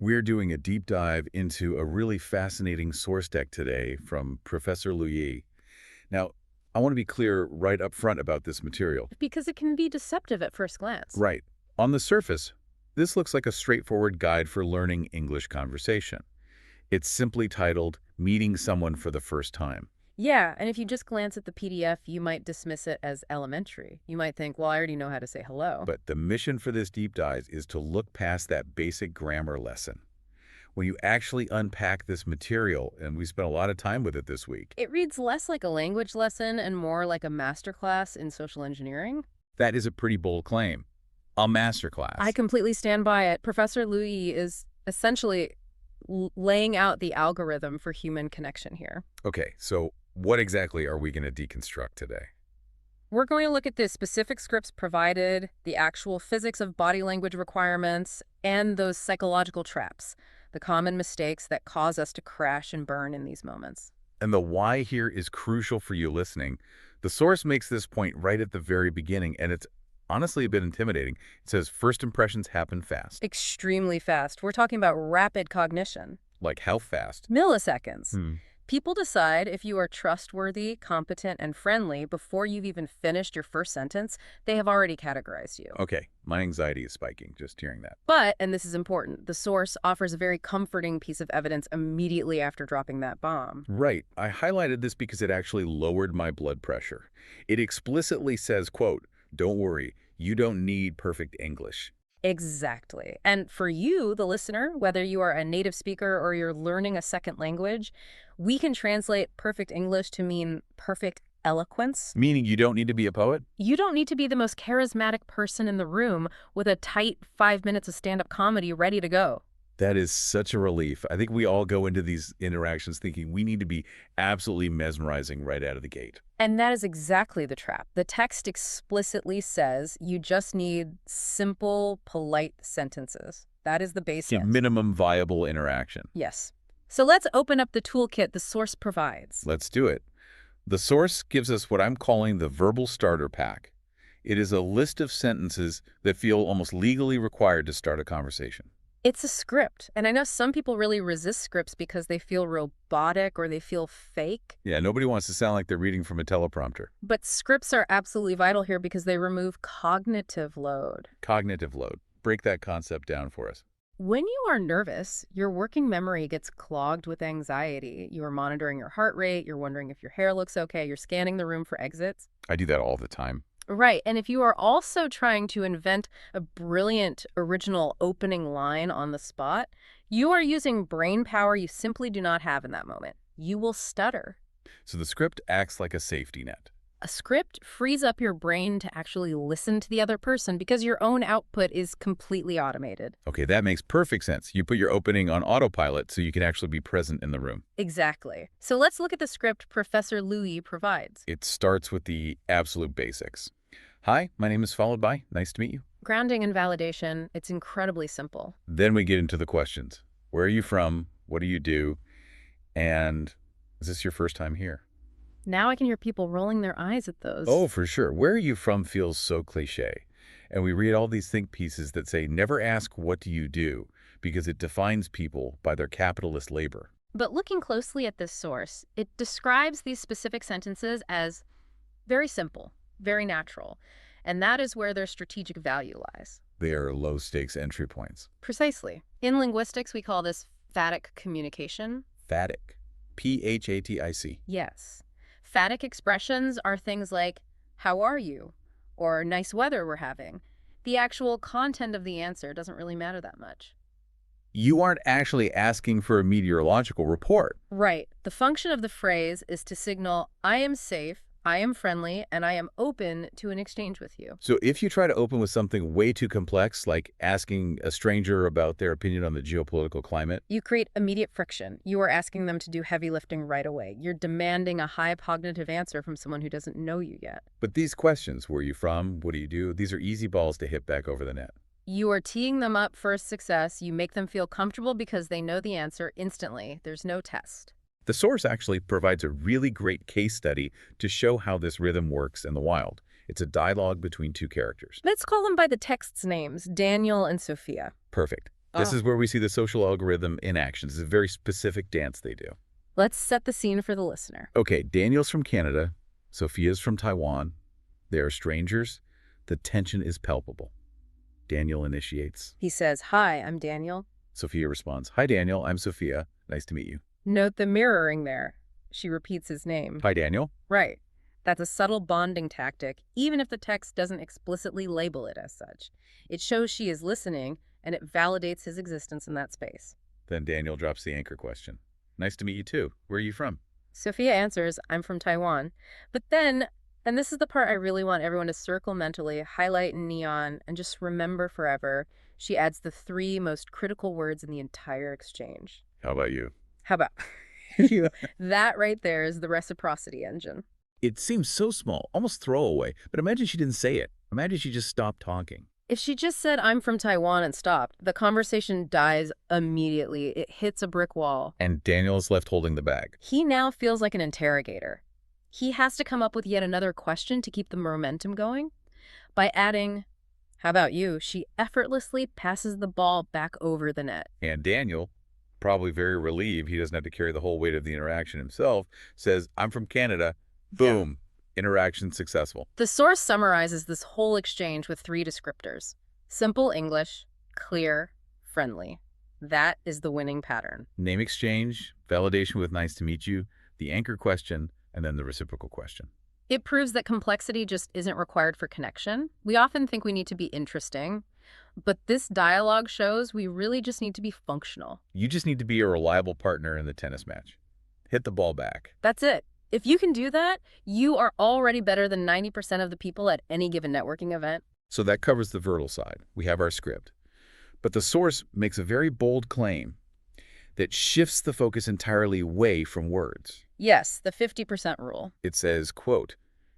We're doing a deep dive into a really fascinating source deck today from Professor LuYi. Now, I want to be clear right up front about this material. Because it can be deceptive at first glance. Right. On the surface, this looks like a straightforward guide for learning English conversation. It's simply titled, Meeting Someone for the First Time. Yeah, and if you just glance at the PDF, you might dismiss it as elementary. You might think, well, I already know how to say hello. But the mission for this deep dive is to look past that basic grammar lesson. When you actually unpack this material, and we spent a lot of time with it this week, It reads less like a language lesson and more like a masterclass in social engineering. that is a pretty bold claim. A masterclass. I completely stand by it. Professor LuYi is essentially laying out the algorithm for human connection here. Okay, so what exactly are we going to deconstruct today? We're going to look at the specific scripts provided, the actual physics of body language requirements, and those psychological traps, the common mistakes that cause us to crash and burn in these moments. And the why here is crucial for you listening. The source makes this point right at the very beginning, and it's honestly a bit intimidating. It says first impressions happen fast. Extremely fast. We're talking about rapid cognition. Like how fast? Milliseconds. People decide if you are trustworthy, competent, and friendly before you've even finished your first sentence. They have already categorized you. Okay, my anxiety is spiking just hearing that. But, and this is important, the source offers a very comforting piece of evidence immediately after dropping that bomb. Right. I highlighted this because it actually lowered my blood pressure. It explicitly says, quote, "Don't worry, you don't need perfect English." Exactly. And for you, the listener, whether you are a native speaker or you're learning a second language, we can translate perfect English to mean perfect eloquence. Meaning you don't need to be a poet? You don't need to be the most charismatic person in the room with a tight 5 minutes of stand-up comedy ready to go. That is such a relief. I think we all go into these interactions thinking we need to be absolutely mesmerizing right out of the gate. And that is exactly the trap. The text explicitly says you just need simple, polite sentences. That is the basis. Minimum viable interaction. Yes. So let's open up the toolkit the source provides. Let's do it. The source gives us what I'm calling the verbal starter pack. It is a list of sentences that feel almost legally required to start a conversation. It's a script, and I know some people really resist scripts because they feel robotic or they feel fake. Yeah, nobody wants to sound like they're reading from a teleprompter. But scripts are absolutely vital here because they remove cognitive load. Cognitive load. Break that concept down for us. When you are nervous, your working memory gets clogged with anxiety. You are monitoring your heart rate, you're wondering if your hair looks okay, you're scanning the room for exits. I do that all the time. Right, and if you are also trying to invent a brilliant, original opening line on the spot, you are using brain power you simply do not have in that moment. You will stutter. So the script acts like a safety net. A script frees up your brain to actually listen to the other person because your own output is completely automated. Okay, that makes perfect sense. You put your opening on autopilot so you can actually be present in the room. Exactly. So let's look at the script Professor LuYi provides. It starts with the absolute basics. Hi, my name is followed by, nice to meet you. Grounding and validation, it's incredibly simple. Then we get into the questions. Where are you from? What do you do? And is this your first time here? Now I can hear people rolling their eyes at those. Oh, for sure. Where are you from feels so cliche. And we read all these think pieces that say, never ask what do you do, because it defines people by their capitalist labor. But looking closely at this source, it describes these specific sentences as very simple, very natural. And that is where their strategic value lies. They are low-stakes entry points. Precisely. In linguistics, we call this phatic communication. Phatic. P-H-A-T-I-C. Yes. Phatic expressions are things like, how are you? Or nice weather we're having. The actual content of the answer doesn't really matter that much. You aren't actually asking for a meteorological report. Right. The function of the phrase is to signal, I am safe, I am friendly, and I am open to an exchange with you. So if you try to open with something way too complex, like asking a stranger about their opinion on the geopolitical climate, You create immediate friction. You are asking them to do heavy lifting right away. You're demanding a high cognitive answer from someone who doesn't know you yet. but these questions, where are you from, what do you do, these are easy balls to hit back over the net. You are teeing them up for success. You make them feel comfortable because they know the answer instantly. There's no test. The source actually provides a really great case study to show how this rhythm works in the wild. It's a dialogue between two characters. Let's call them by the text's names, Daniel and Sophia. Perfect. This Oh. is where we see the social algorithm in action. This is a very specific dance they do. Let's set the scene for the listener. Okay, Daniel's from Canada. Sophia's from Taiwan. They are strangers. The tension is palpable. Daniel initiates. He says, "Hi, I'm Daniel." Sophia responds, "Hi, Daniel. I'm Sophia. Nice to meet you." Note the mirroring there. She repeats his name. "Hi, Daniel." Right. That's a subtle bonding tactic, even if the text doesn't explicitly label it as such. It shows she is listening, and it validates his existence in that space. Then Daniel drops the anchor question. "Nice to meet you, too. Where are you from?" Sophia answers, "I'm from Taiwan." But then, and this is the part I really want everyone to circle mentally, highlight in neon, and just remember forever, she adds the 3 most critical words in the entire exchange. How about you? How about you? That right there is the reciprocity engine. It seems so small, almost throwaway, but imagine she didn't say it. Imagine she just stopped talking. If she just said, "I'm from Taiwan," and stopped, the conversation dies immediately. It hits a brick wall. And Daniel's left holding the bag. He now feels like an interrogator. He has to come up with yet another question to keep the momentum going. By adding, "How about you?" she effortlessly passes the ball back over the net. And Daniel, probably very relieved he doesn't have to carry the whole weight of the interaction himself, says, "I'm from Canada." Boom. Interaction successful. The source summarizes this whole exchange with 3 descriptors. Simple English, clear, friendly. That is the winning pattern. Name exchange, validation with "nice to meet you," the anchor question, and then the reciprocal question. It proves that complexity just isn't required for connection. We often think we need to be interesting, but this dialogue shows we really just need to be functional. You just need to be a reliable partner in the tennis match. Hit the ball back. That's it. If you can do that, you are already better than 90% of the people at any given networking event. So that covers the verbal side. We have our script. But the source makes a very bold claim that shifts the focus entirely away from words. Yes, the 50% rule. It says, quote,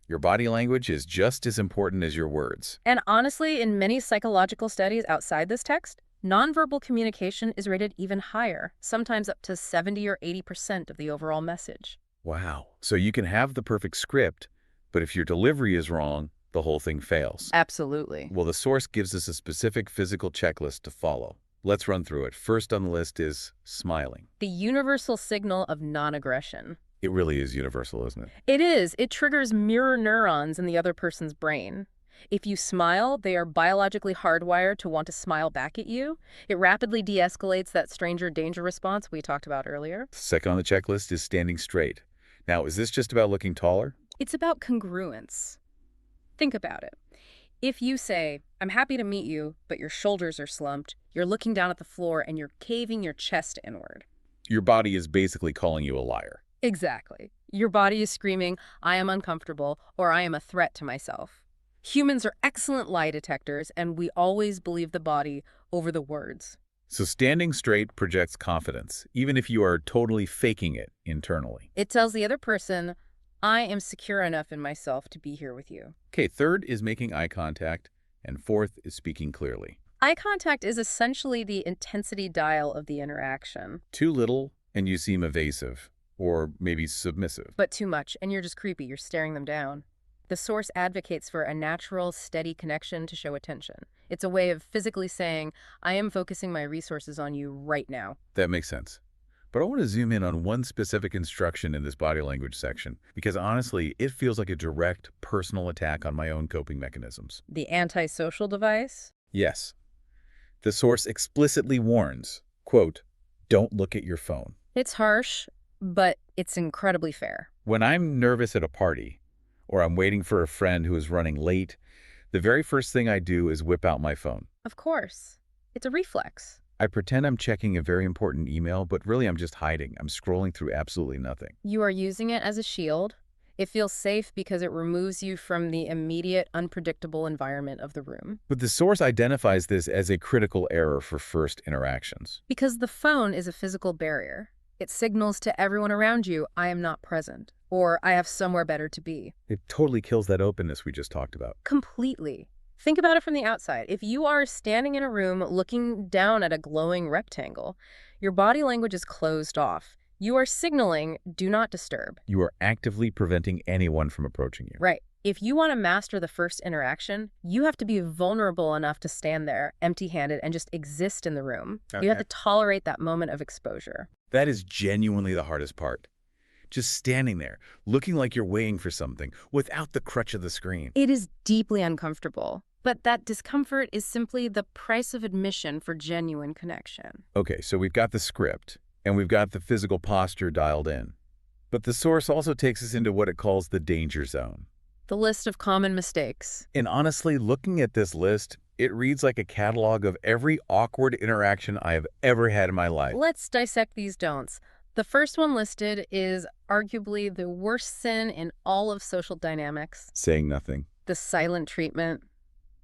"Your body language is just as important as your words." And honestly, in many psychological studies outside this text, nonverbal communication is rated even higher, sometimes up to 70 or 80% of the overall message. Wow. So you can have the perfect script, but if your delivery is wrong, the whole thing fails. Absolutely. Well, the source gives us a specific physical checklist to follow. Let's run through it. First on the list is smiling. The universal signal of non-aggression. It really is universal, isn't it? It is. It triggers mirror neurons in the other person's brain. If you smile, they are biologically hardwired to want to smile back at you. It rapidly de-escalates that stranger danger response we talked about earlier. Second on the checklist is standing straight. Now, is this just about looking taller? It's about congruence. Think about it. If you say, "I'm happy to meet you," but your shoulders are slumped, you're looking down at the floor and you're caving your chest inward. Your body is basically calling you a liar. Exactly. Your body is screaming, "I am uncomfortable," or "I am a threat to myself." Humans are excellent lie detectors, and we always believe the body over the words. So standing straight projects confidence, even if you are totally faking it internally. It tells the other person, "I am secure enough in myself to be here with you." Okay, third is making eye contact, and fourth is speaking clearly. Eye contact is essentially the intensity dial of the interaction. Too little, and you seem evasive, or maybe submissive. But too much, and you're just creepy. You're staring them down. The source advocates for a natural, steady connection to show attention. It's a way of physically saying, "I am focusing my resources on you right now." That makes sense. But I want to zoom in on one specific instruction in this body language section, because honestly, it feels like a direct, personal attack on my own coping mechanisms. The antisocial device? Yes. The source explicitly warns, quote, "Don't look at your phone." It's harsh, but it's incredibly fair. When I'm nervous at a party, or I'm waiting for a friend who is running late, the very first thing I do is whip out my phone. Of course. It's a reflex. I pretend I'm checking a very important email, but really I'm just hiding. I'm scrolling through absolutely nothing. You are using it as a shield. It feels safe because it removes you from the immediate, unpredictable environment of the room. But the source identifies this as a critical error for first interactions. Because the phone is a physical barrier. It signals to everyone around you, "I am not present," or "I have somewhere better to be." It totally kills that openness we just talked about. Completely. Think about it from the outside. If you are standing in a room looking down at a glowing rectangle, your body language is closed off. You are signaling, "Do not disturb." You are actively preventing anyone from approaching you. Right. If you want to master the first interaction, you have to be vulnerable enough to stand there, empty-handed, and just exist in the room. You have Okay. to tolerate that moment of exposure. That is genuinely the hardest part. Just standing there, looking like you're waiting for something, without the crutch of the screen. It is deeply uncomfortable, but that discomfort is simply the price of admission for genuine connection. Okay, so we've got the script, and we've got the physical posture dialed in. But the source also takes us into what it calls the danger zone. The list of common mistakes. And honestly, looking at this list, it reads like a catalog of every awkward interaction I have ever had in my life. Let's dissect these don'ts. The first one listed is arguably the worst sin in all of social dynamics. Saying nothing. The silent treatment.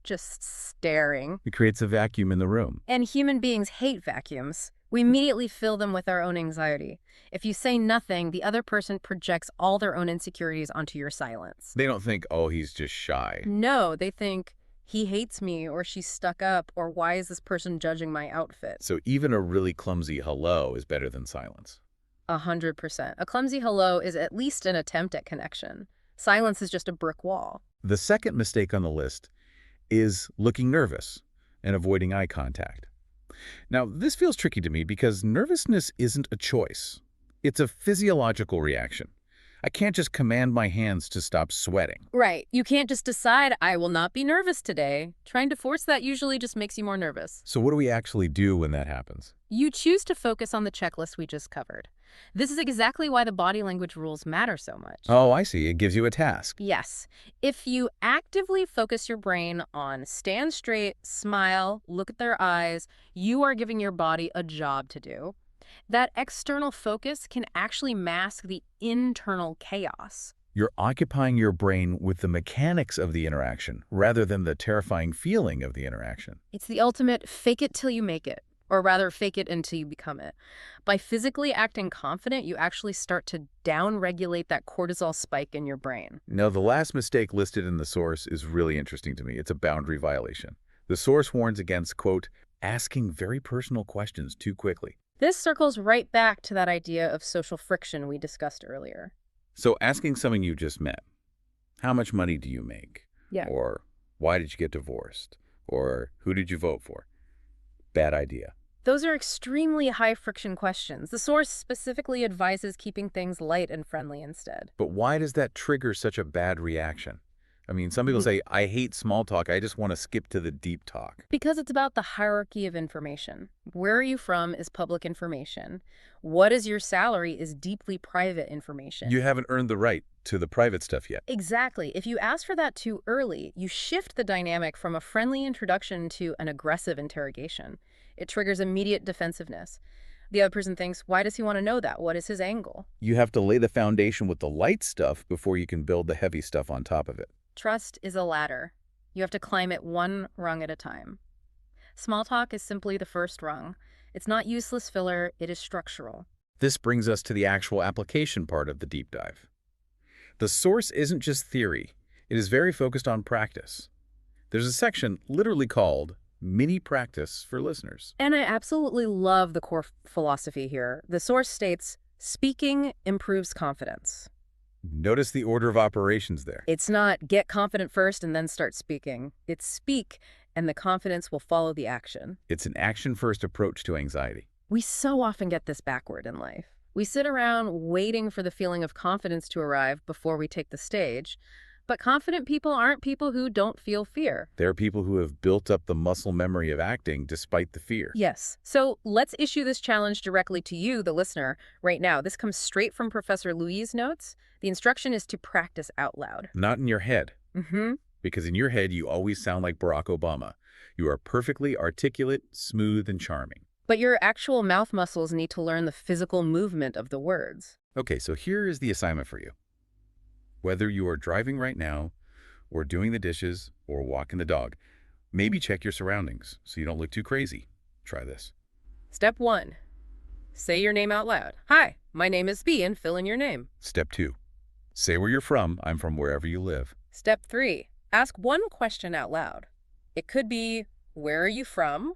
Just staring. It creates a vacuum in the room. And human beings hate vacuums. We immediately fill them with our own anxiety. If you say nothing, the other person projects all their own insecurities onto your silence. They don't think, oh, he's just shy. No, they think, he hates me, or she's stuck up, or why is this person judging my outfit? So even a really clumsy hello is better than silence. 100%. A clumsy hello is at least an attempt at connection. Silence is just a brick wall. The second mistake on the list is looking nervous and avoiding eye contact. Now, this feels tricky to me because nervousness isn't a choice. It's a physiological reaction. I can't just command my hands to stop sweating. Right. You can't just decide, I will not be nervous today. Trying to force that usually just makes you more nervous. So what do we actually do when that happens? You choose to focus on the checklist we just covered. This is exactly why the body language rules matter so much. Oh, I see. It gives you a task. Yes. If you actively focus your brain on stand straight, smile, look at their eyes, you are giving your body a job to do. That external focus can actually mask the internal chaos. You're occupying your brain with the mechanics of the interaction rather than the terrifying feeling of the interaction. It's the ultimate fake it till you make it, or rather fake it until you become it. By physically acting confident, you actually start to down-regulate that cortisol spike in your brain. Now, the last mistake listed in the source is really interesting to me. It's a boundary violation. The source warns against, quote, asking very personal questions too quickly. This circles right back to that idea of social friction we discussed earlier. So asking someone you just met, how much money do you make? Yeah. Or why did you get divorced? Or who did you vote for? Bad idea. Those are extremely high-friction questions. The source specifically advises keeping things light and friendly instead. But why does that trigger such a bad reaction? I mean, some people say, I hate small talk. I just want to skip to the deep talk. Because it's about the hierarchy of information. Where are you from is public information. What is your salary is deeply private information. You haven't earned the right to the private stuff yet. Exactly. If you ask for that too early, you shift the dynamic from a friendly introduction to an aggressive interrogation. It triggers immediate defensiveness. The other person thinks, why does he want to know that? What is his angle? You have to lay the foundation with the light stuff before you can build the heavy stuff on top of it. Trust is a ladder. You have to climb it one rung at a time. Small talk is simply the first rung. It's not useless filler, it is structural. This brings us to the actual application part of the deep dive. The source isn't just theory. It is very focused on practice. There's a section literally called Mini Practice for Listeners. And I absolutely love the core philosophy here. The source states, speaking improves confidence. Notice the order of operations there. It's not get confident first and then start speaking. It's speak and the confidence will follow the action. It's an action-first approach to anxiety. We so often get this backward in life. We sit around waiting for the feeling of confidence to arrive before we take the stage. But confident people aren't people who don't feel fear. There are people who have built up the muscle memory of acting despite the fear. Yes. So let's issue this challenge directly to you, the listener, right now. This comes straight from Professor LuYi's notes. The instruction is to practice out loud. Not in your head. Mm-hmm. Because in your head, you always sound like Barack Obama. You are perfectly articulate, smooth, and charming. But your actual mouth muscles need to learn the physical movement of the words. Okay, so here is the assignment for you. Whether you are driving right now, or doing the dishes, or walking the dog, maybe check your surroundings so you don't look too crazy. Try this. Step 1. Say your name out loud. Hi, my name is B, and fill in your name. Step 2. Say where you're from. I'm from wherever you live. Step 3. Ask one question out loud. It could be, where are you from?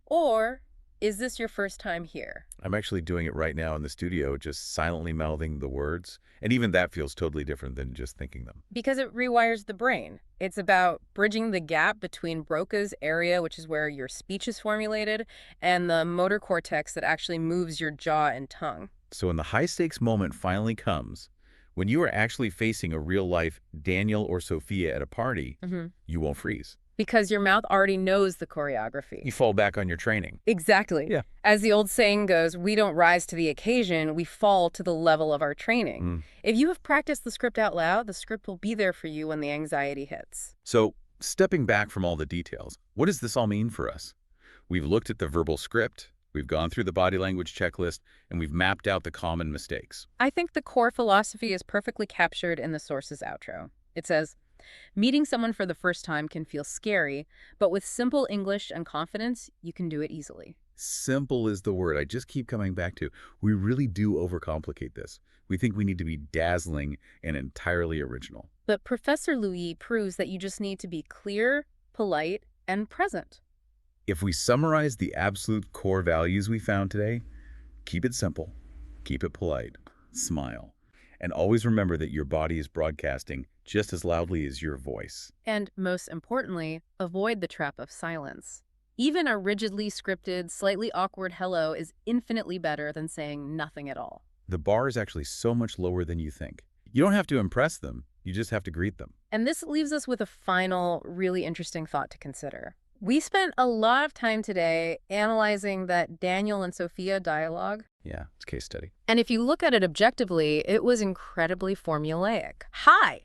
Or, is this your first time here? I'm actually doing it right now in the studio, just silently mouthing the words. And even that feels totally different than just thinking them. Because it rewires the brain. It's about bridging the gap between Broca's area, which is where your speech is formulated, and the motor cortex that actually moves your jaw and tongue. So when the high-stakes moment finally comes, when you are actually facing a real-life Daniel or Sophia at a party, you won't freeze. Because your mouth already knows the choreography. You fall back on your training. Exactly. Yeah. As the old saying goes, we don't rise to the occasion, we fall to the level of our training. If you have practiced the script out loud, the script will be there for you when the anxiety hits. So, stepping back from all the details, what does this all mean for us? We've looked at the verbal script, we've gone through the body language checklist, and we've mapped out the common mistakes. I think the core philosophy is perfectly captured in the source's outro. It says, meeting someone for the first time can feel scary, but with simple English and confidence, you can do it easily. Simple is the word I just keep coming back to. We really do overcomplicate this. We think we need to be dazzling and entirely original. But Professor LuYi proves that you just need to be clear, polite, and present. If we summarize the absolute core values we found today, keep it simple, keep it polite, smile, and always remember that your body is broadcasting just as loudly as your voice. And most importantly, avoid the trap of silence. Even a rigidly scripted, slightly awkward hello is infinitely better than saying nothing at all. The bar is actually so much lower than you think. You don't have to impress them, you just have to greet them. And this leaves us with a final, really interesting thought to consider. We spent a lot of time today analyzing that Daniel and Sophia dialogue. Yeah, it's a case study. And if you look at it objectively, it was incredibly formulaic. Hi,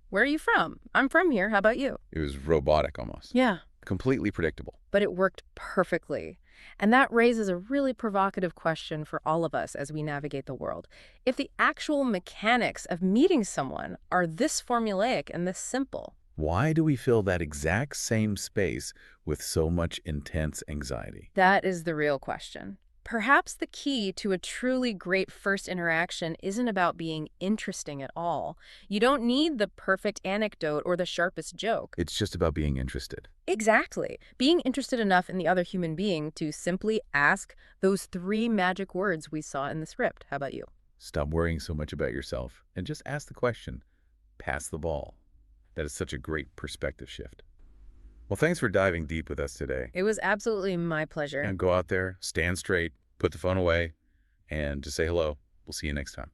where are you from? I'm from here, how about you? It was robotic almost. Yeah. Completely predictable. But it worked perfectly. And that raises a really provocative question for all of us as we navigate the world. If the actual mechanics of meeting someone are this formulaic and this simple, why do we fill that exact same space with so much intense anxiety? that is the real question. Perhaps the key to a truly great first interaction isn't about being interesting at all. You don't need the perfect anecdote or the sharpest joke. It's just about being interested. Exactly. Being interested enough in the other human being to simply ask those 3 magic words we saw in the script. How about you? Stop worrying so much about yourself and just ask the question. Pass the ball. That is such a great perspective shift. Well, thanks for diving deep with us today. It was absolutely my pleasure. And go out there, stand straight, put the phone away, and just say hello. We'll see you next time.